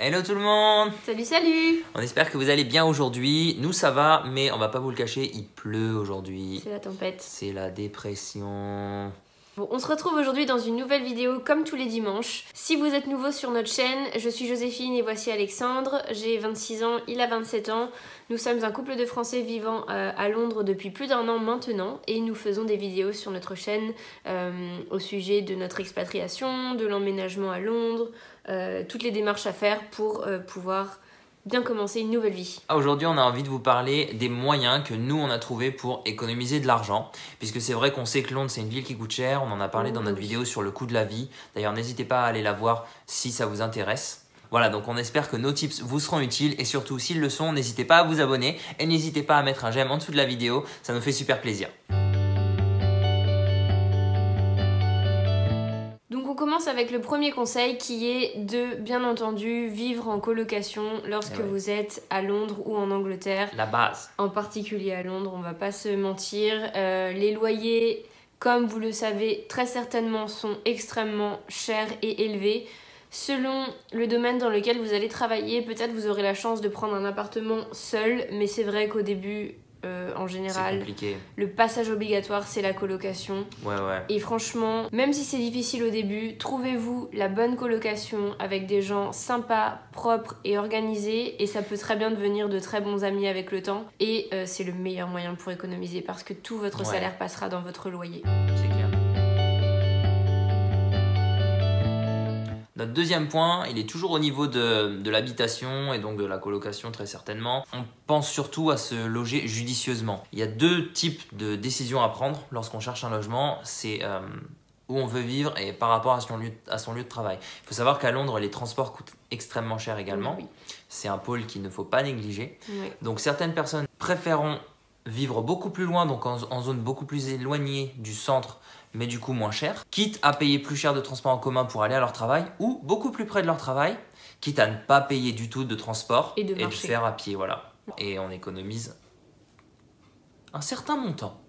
Hello tout le monde! Salut, salut! On espère que vous allez bien aujourd'hui. Nous ça va, mais on va pas vous le cacher, il pleut aujourd'hui. C'est la tempête. C'est la dépression. Bon, on se retrouve aujourd'hui dans une nouvelle vidéo comme tous les dimanches. Si vous êtes nouveau sur notre chaîne, je suis Joséphine et voici Alexandre. J'ai 26 ans, il a 27 ans. Nous sommes un couple de Français vivant à Londres depuis plus d'1 an maintenant et nous faisons des vidéos sur notre chaîne au sujet de notre expatriation, de l'emménagement à Londres, toutes les démarches à faire pour pouvoir bien commencer une nouvelle vie. Aujourd'hui, on a envie de vous parler des moyens que nous, on a trouvés pour économiser de l'argent. Puisque c'est vrai qu'on sait que Londres, c'est une ville qui coûte cher. On en a parlé dans notre vidéo sur le coût de la vie. D'ailleurs, n'hésitez pas à aller la voir si ça vous intéresse. Voilà, donc on espère que nos tips vous seront utiles. Et surtout, s'ils le sont, n'hésitez pas à vous abonner. Et n'hésitez pas à mettre un j'aime en dessous de la vidéo. Ça nous fait super plaisir. Donc on commence avec le premier conseil qui est de, bien entendu, vivre en colocation lorsque vous êtes à Londres ou en Angleterre. La base. En particulier à Londres, on va pas se mentir. Les loyers, comme vous le savez, très certainement sont extrêmement chers et élevés. Selon le domaine dans lequel vous allez travailler, peut-être vous aurez la chance de prendre un appartement seul, mais c'est vrai qu'au début, en général, le passage obligatoire, c'est la colocation. Ouais. Et franchement, même si c'est difficile au début, trouvez-vous la bonne colocation avec des gens sympas, propres et organisés. Et ça peut très bien devenir de très bons amis avec le temps. Et c'est le meilleur moyen pour économiser parce que tout votre salaire passera dans votre loyer. C'est clair. Notre deuxième point, il est toujours au niveau de l'habitation et donc de la colocation très certainement. On pense surtout à se loger judicieusement. Il y a deux types de décisions à prendre lorsqu'on cherche un logement. C'est où on veut vivre et par rapport à son lieu de travail. Il faut savoir qu'à Londres, les transports coûtent extrêmement cher également. Oui. C'est un pôle qu'il ne faut pas négliger. Oui. Donc certaines personnes préféreront vivre beaucoup plus loin, donc en zone beaucoup plus éloignée du centre, mais du coup moins cher, quitte à payer plus cher de transport en commun pour aller à leur travail, ou beaucoup plus près de leur travail, quitte à ne pas payer du tout de transport et de faire à pied, voilà. Et on économise un certain montant.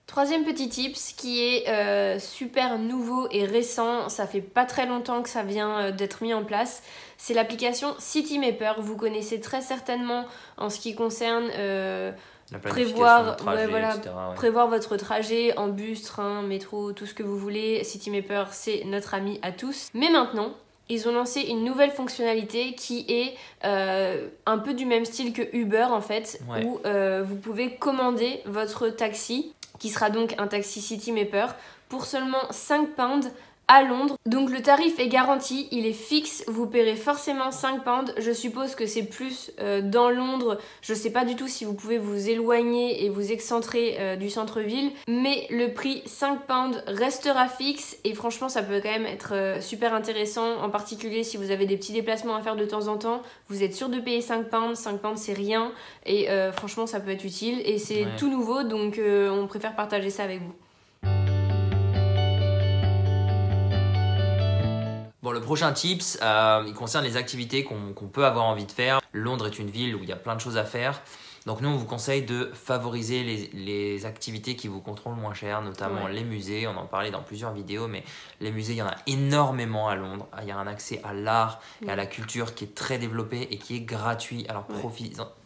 Troisième petit tips qui est super nouveau et récent, ça fait pas très longtemps que ça vient d'être mis en place, c'est l'application Citymapper. Vous connaissez très certainement en ce qui concerne prévoir votre trajet en bus, train, métro, tout ce que vous voulez. Citymapper, c'est notre ami à tous. Mais maintenant, ils ont lancé une nouvelle fonctionnalité qui est un peu du même style que Uber en fait, où vous pouvez commander votre taxi, qui sera donc un taxi Citymapper, pour seulement 5 pounds à Londres. Donc le tarif est garanti, il est fixe, vous paierez forcément 5 pounds. Je suppose que c'est plus dans Londres, je sais pas du tout si vous pouvez vous éloigner et vous excentrer du centre-ville, mais le prix 5 pounds restera fixe et franchement ça peut quand même être super intéressant, en particulier si vous avez des petits déplacements à faire de temps en temps, vous êtes sûr de payer 5 pounds c'est rien et franchement ça peut être utile et c'est tout nouveau donc on préfère partager ça avec vous. Bon, le prochain tips, il concerne les activités qu'on peut avoir envie de faire. Londres est une ville où il y a plein de choses à faire. Donc nous, on vous conseille de favoriser les activités qui vous coûteront le moins cher, notamment les musées. On en parlait dans plusieurs vidéos, mais les musées, il y en a énormément à Londres. Il y a un accès à l'art et à la culture qui est très développé et qui est gratuit. Alors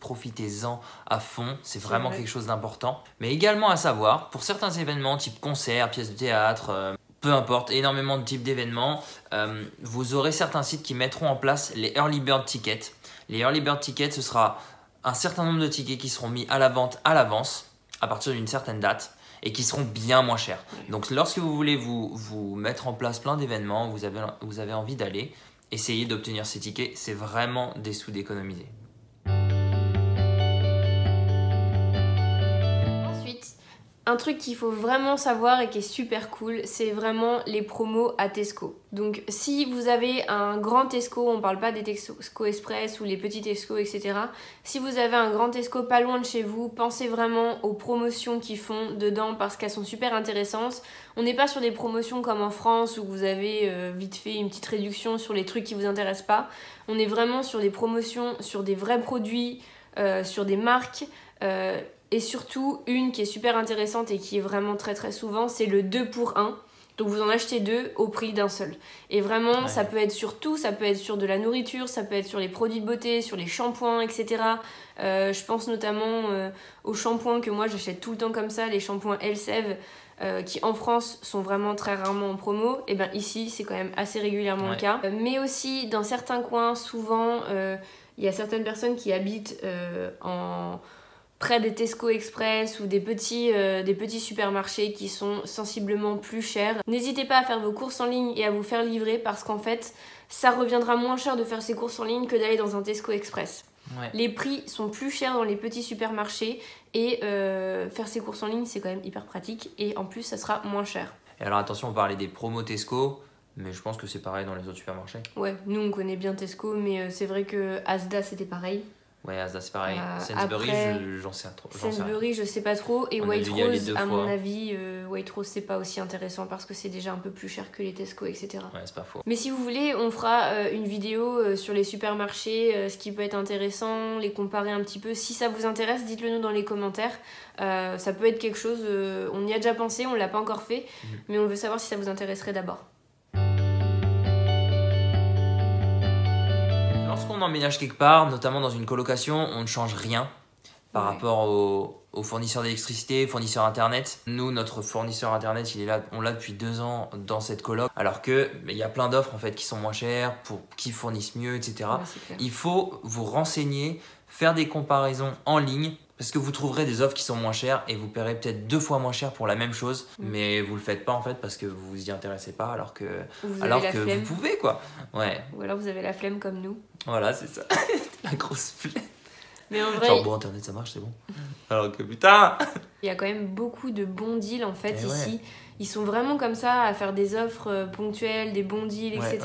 profitez-en à fond, c'est vraiment quelque chose d'important. Mais également à savoir, pour certains événements type concerts, pièces de théâtre, peu importe, énormément de types d'événements, vous aurez certains sites qui mettront en place les Early Bird Tickets. Les Early Bird Tickets, ce sera un certain nombre de tickets qui seront mis à la vente à l'avance, à partir d'une certaine date, et qui seront bien moins chers. Donc lorsque vous voulez vous mettre en place plein d'événements, vous avez envie d'aller, essayez d'obtenir ces tickets, c'est vraiment des sous d'économiser. Un truc qu'il faut vraiment savoir et qui est super cool, c'est vraiment les promos à Tesco. Donc si vous avez un grand Tesco, on parle pas des Tesco Express ou les petits Tesco, etc. Si vous avez un grand Tesco pas loin de chez vous, pensez vraiment aux promotions qu'ils font dedans parce qu'elles sont super intéressantes. On n'est pas sur des promotions comme en France où vous avez vite fait une petite réduction sur les trucs qui vous intéressent pas. On est vraiment sur des promotions, sur des vrais produits, sur des marques. Et surtout, une qui est super intéressante et qui est vraiment très très souvent, c'est le 2 pour 1. Donc vous en achetez 2 au prix d'un seul. Et vraiment, ça peut être sur tout, ça peut être sur de la nourriture, ça peut être sur les produits de beauté, sur les shampoings, etc. Je pense notamment aux shampoings que moi j'achète tout le temps comme ça, les shampoings Elseve, qui en France sont vraiment très rarement en promo. Et bien ici, c'est quand même assez régulièrement le cas. Mais aussi, dans certains coins, souvent, il y a certaines personnes qui habitent près des Tesco Express ou des petits supermarchés qui sont sensiblement plus chers. N'hésitez pas à faire vos courses en ligne et à vous faire livrer parce qu'en fait, ça reviendra moins cher de faire ses courses en ligne que d'aller dans un Tesco Express. Les prix sont plus chers dans les petits supermarchés et faire ses courses en ligne, c'est quand même hyper pratique et en plus, ça sera moins cher. Et alors attention, on parlait des promos Tesco, mais je pense que c'est pareil dans les autres supermarchés. Ouais, nous on connaît bien Tesco, mais c'est vrai que Asda c'était pareil. Ouais, Asda c'est pareil. Sainsbury, j'en sais trop. Sainsbury, je sais pas trop. Et Waitrose, à mon avis, Waitrose c'est pas aussi intéressant parce que c'est déjà un peu plus cher que les Tesco, etc. Ouais, c'est pas faux. Mais si vous voulez, on fera une vidéo sur les supermarchés, ce qui peut être intéressant, les comparer un petit peu. Si ça vous intéresse, dites-le nous dans les commentaires. Ça peut être quelque chose, on y a déjà pensé, on l'a pas encore fait, mais on veut savoir si ça vous intéresserait d'abord. Lorsqu'on emménage quelque part, notamment dans une colocation, on ne change rien par rapport aux fournisseurs d'électricité, fournisseurs internet. Nous, notre fournisseur internet, on l'a depuis 2 ans dans cette coloc, alors que il y a plein d'offres en fait qui sont moins chères, qui fournissent mieux, etc. Il faut vous renseigner, faire des comparaisons en ligne. Parce que vous trouverez des offres qui sont moins chères et vous paierez peut-être 2 fois moins cher pour la même chose, mais vous le faites pas en fait parce que vous vous y intéressez pas alors que vous pouvez quoi. Ouais. Ou alors vous avez la flemme comme nous. Voilà, c'est ça. La grosse flemme. Mais en vrai, genre bon, internet ça marche, c'est bon. Alors que putain, il y a quand même beaucoup de bons deals en fait ici. Ils sont vraiment comme ça à faire des offres ponctuelles, des bons deals, etc.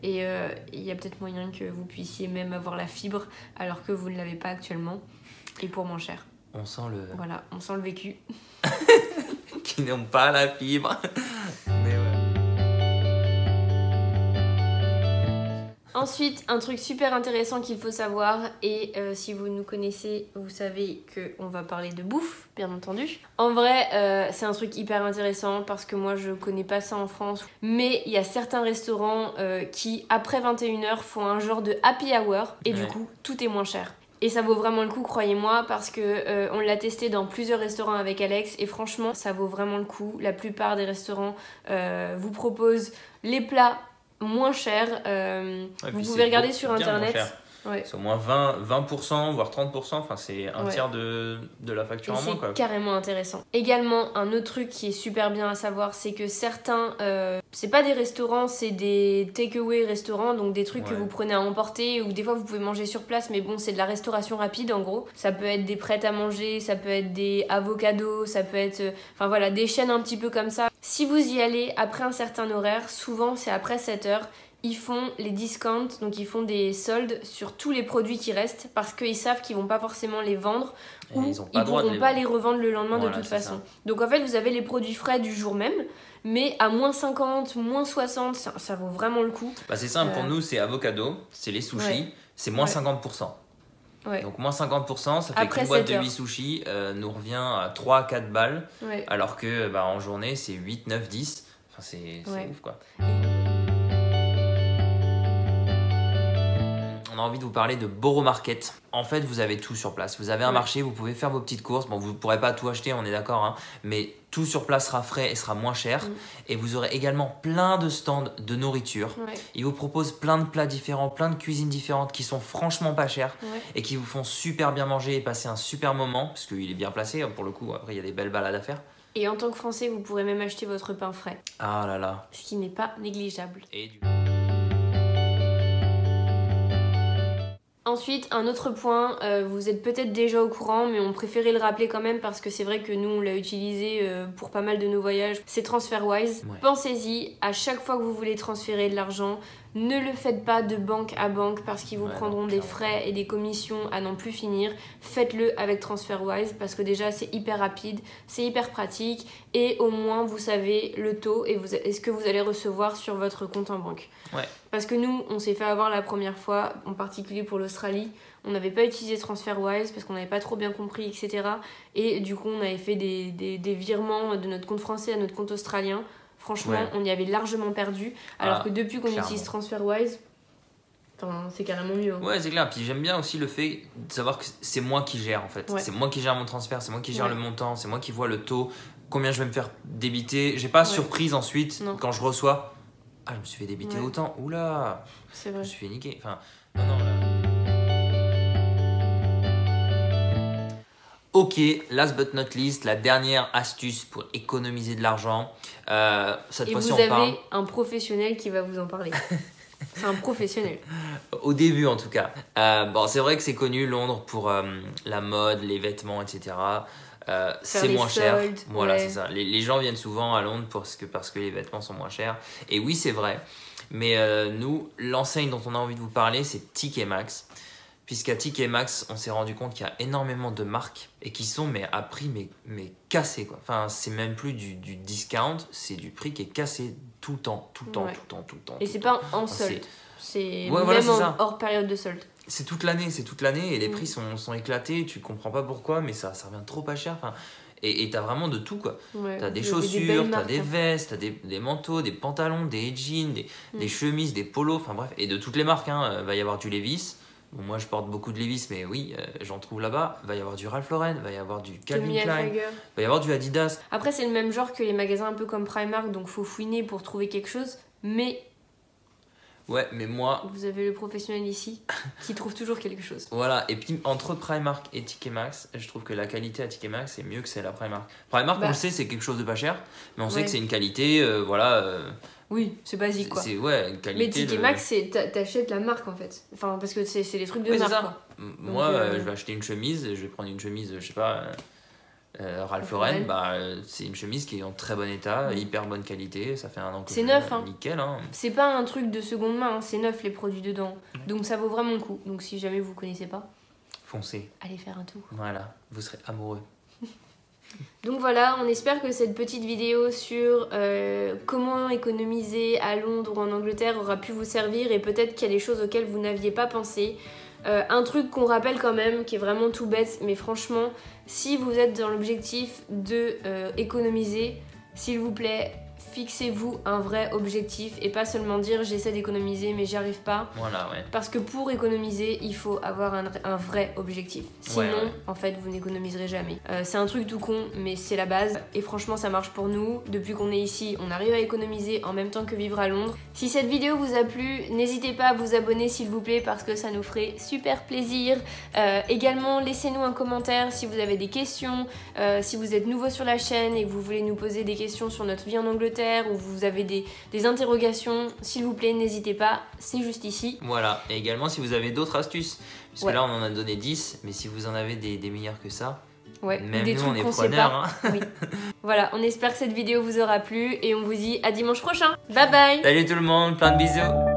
Et il y a peut-être moyen que vous puissiez même avoir la fibre alors que vous ne l'avez pas actuellement. Et pour moins cher. On sent le... Voilà, on sent le vécu. Qui n'ont pas la fibre. Mais Ensuite, un truc super intéressant qu'il faut savoir, et si vous nous connaissez, vous savez qu'on va parler de bouffe, bien entendu. En vrai, c'est un truc hyper intéressant parce que moi je connais pas ça en France. Mais il y a certains restaurants qui, après 21h, font un genre de happy hour et du coup, tout est moins cher. Et ça vaut vraiment le coup, croyez-moi, parce que on l'a testé dans plusieurs restaurants avec Alex et franchement, ça vaut vraiment le coup. La plupart des restaurants vous proposent les plats moins chers. Vous pouvez regarder sur internet. C'est au moins 20%, voire 30%, enfin c'est un tiers de la facture en moins. C'est carrément intéressant. Également, un autre truc qui est super bien à savoir, c'est que certains, c'est pas des restaurants, c'est des take-away restaurants, donc des trucs que vous prenez à emporter, ou des fois vous pouvez manger sur place, mais bon, c'est de la restauration rapide en gros. Ça peut être des prêts à manger, ça peut être des avocados, ça peut être, enfin voilà, des chaînes un petit peu comme ça. Si vous y allez après un certain horaire, souvent c'est après 7h, ils font les discounts, donc ils font des soldes sur tous les produits qui restent parce qu'ils savent qu'ils vont pas forcément les vendre ou ils pourront pas les revendre le lendemain de toute façon. Donc en fait, vous avez les produits frais du jour même, mais à moins 50, moins 60, ça vaut vraiment le coup. Bah c'est simple, pour nous c'est avocado, c'est les sushis, c'est moins 50%. Donc moins 50%, ça fait qu'une boîte de 8 sushis nous revient à 3-4 balles, alors que en journée c'est 8, 9, 10. Enfin, c'est ouf quoi. On a envie de vous parler de Borough Market. En fait, vous avez tout sur place. Vous avez un marché, vous pouvez faire vos petites courses. Bon, vous ne pourrez pas tout acheter, on est d'accord, hein, mais tout sur place sera frais et sera moins cher. Et vous aurez également plein de stands de nourriture. Ils vous proposent plein de plats différents, plein de cuisines différentes qui sont franchement pas chères et qui vous font super bien manger et passer un super moment parce qu'il est bien placé. Pour le coup, après, il y a des belles balades à faire. Et en tant que Français, vous pourrez même acheter votre pain frais. Ah là là. Ce qui n'est pas négligeable. Ensuite, un autre point, vous êtes peut-être déjà au courant, mais on préférait le rappeler quand même parce que c'est vrai que nous, on l'a utilisé pour pas mal de nos voyages, c'est TransferWise. Pensez-y, à chaque fois que vous voulez transférer de l'argent, ne le faites pas de banque à banque parce qu'ils vous prendront des frais et des commissions à n'en plus finir. Faites-le avec TransferWise parce que déjà, c'est hyper rapide, c'est hyper pratique et au moins, vous savez le taux et ce que vous allez recevoir sur votre compte en banque. Parce que nous, on s'est fait avoir la première fois, en particulier pour l'Australie. On n'avait pas utilisé TransferWise parce qu'on n'avait pas trop bien compris, etc. Et du coup, on avait fait des virements de notre compte français à notre compte australien. Franchement, Ouais. on y avait largement perdu. Alors Ah, que depuis qu'on clairement. utilise TransferWise, c'est carrément mieux. Hein. Ouais, c'est clair. Puis j'aime bien aussi le fait de savoir que c'est moi qui gère en fait. Ouais. C'est moi qui gère mon transfert, c'est moi qui gère Ouais. le montant, c'est moi qui vois le taux, combien je vais me faire débiter. J'ai pas Ouais. surprise ensuite Non. quand je reçois. Ah, je me suis fait débiter Ouais. autant. Oula, C'est je vrai. me suis fait niquer. Enfin, non, là. Ok, last but not least, la dernière astuce pour économiser de l'argent. Cette Et fois-ci, vous on parle. avez un professionnel qui va vous en parler. C'est un professionnel. Au début, en tout cas. Bon, c'est vrai que c'est connu, Londres, pour la mode, les vêtements, etc. C'est les moins cher. soldes, Voilà, ouais. c'est ça. Les gens viennent souvent à Londres parce que les vêtements sont moins chers. Et oui, c'est vrai. Mais nous, l'enseigne dont on a envie de vous parler, c'est TK Maxx. Puisqu'à TK Maxx, on s'est rendu compte qu'il y a énormément de marques et qui sont à prix mais cassé quoi. Enfin, c'est même plus du discount, c'est du prix qui est cassé tout le temps, tout le temps, Ouais. tout le temps, tout le temps. Et tout c'est le temps. pas en Enfin, solde. C'est Ouais, voilà, même c'est ça. hors période de solde. c'est toute l'année et les prix sont éclatés, tu comprends pas pourquoi, mais ça revient trop pas cher. Enfin, et t'as vraiment de tout quoi. Ouais. T'as des Vous avez chaussures, belles t'as marques, des hein. vestes, t'as des manteaux, des pantalons, des jeans, des chemises, des polos, enfin bref, et de toutes les marques. Hein. Va y avoir du Levi's. Bon, moi je porte beaucoup de Levi's, mais oui, j'en trouve là-bas. Va y avoir du Ralph Lauren, va y avoir du Calvin Tommy Klein, Hilfiger. va y avoir du Adidas. Après, c'est le même genre que les magasins un peu comme Primark, donc faut fouiner pour trouver quelque chose. Mais Ouais, mais moi, vous avez le professionnel ici qui trouve toujours quelque chose. voilà. Et puis entre Primark et TK Maxx, je trouve que la qualité à TK Maxx est mieux que celle à Primark. Primark, Bah. on le sait, c'est quelque chose de pas cher, mais on sait Ouais. que c'est une qualité, voilà. Oui, c'est basique quoi. C'est ouais, une Mais qualité. TK Maxx, t'achètes la marque en fait. Enfin, parce que c'est des trucs de Oui, c'est marque ça. quoi. Moi, Donc, je vais acheter une chemise, je vais prendre une chemise, je sais pas, Ralph Lauren, Lauren. bah, c'est une chemise qui est en très bon état, hyper bonne qualité, ça fait un an que C'est je neuf, l'ai, hein. nickel. Hein. C'est pas un truc de seconde main, hein, c'est neuf les produits dedans. Donc ça vaut vraiment le coup. Donc si jamais vous connaissez pas, Foncez, allez faire un tour. voilà, vous serez amoureux. Donc voilà, on espère que cette petite vidéo sur comment économiser à Londres ou en Angleterre aura pu vous servir et peut-être qu'il y a des choses auxquelles vous n'aviez pas pensé. Un truc qu'on rappelle quand même, qui est vraiment tout bête, mais franchement, si vous êtes dans l'objectif de économiser, s'il vous plaît, fixez-vous un vrai objectif et pas seulement dire j'essaie d'économiser mais j'y arrive pas. Voilà, ouais. Parce que pour économiser, il faut avoir un vrai objectif. Sinon, Ouais. en fait, vous n'économiserez jamais. C'est un truc tout con, mais c'est la base. Et franchement, ça marche pour nous. Depuis qu'on est ici, on arrive à économiser en même temps que vivre à Londres. Si cette vidéo vous a plu, n'hésitez pas à vous abonner s'il vous plaît, parce que ça nous ferait super plaisir. Également, laissez-nous un commentaire si vous avez des questions, si vous êtes nouveau sur la chaîne et que vous voulez nous poser des questions sur notre vie en Angleterre, ou vous avez des interrogations, s'il vous plaît, n'hésitez pas, c'est juste ici. Voilà, et également si vous avez d'autres astuces, parce Ouais. que là on en a donné 10, mais si vous en avez des meilleures que ça, Ouais, même des nous trucs on est qu'on sait preneurs. pas. Hein. Oui. Voilà, on espère que cette vidéo vous aura plu et on vous dit à dimanche prochain. Bye bye. Salut tout le monde, plein de bisous.